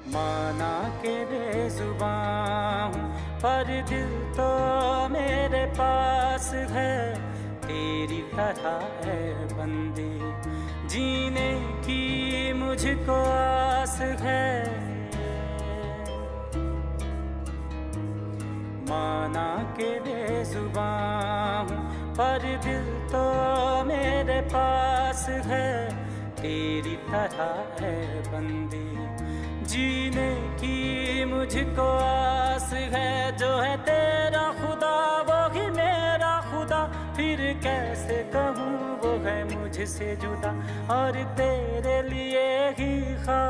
माना के बेजुबां हूँ पर दिल तो मेरे पास है, तेरी तरह है बंदी जीने की मुझको आस है। माना के बेजुबां हूँ पर दिल तो मेरे पास है, तेरी तरह है बंदी जीने की मुझको आस है। जो है तेरा खुदा वो ही मेरा खुदा, फिर कैसे कहूँ वो है मुझसे जुदा, और तेरे लिए ही खा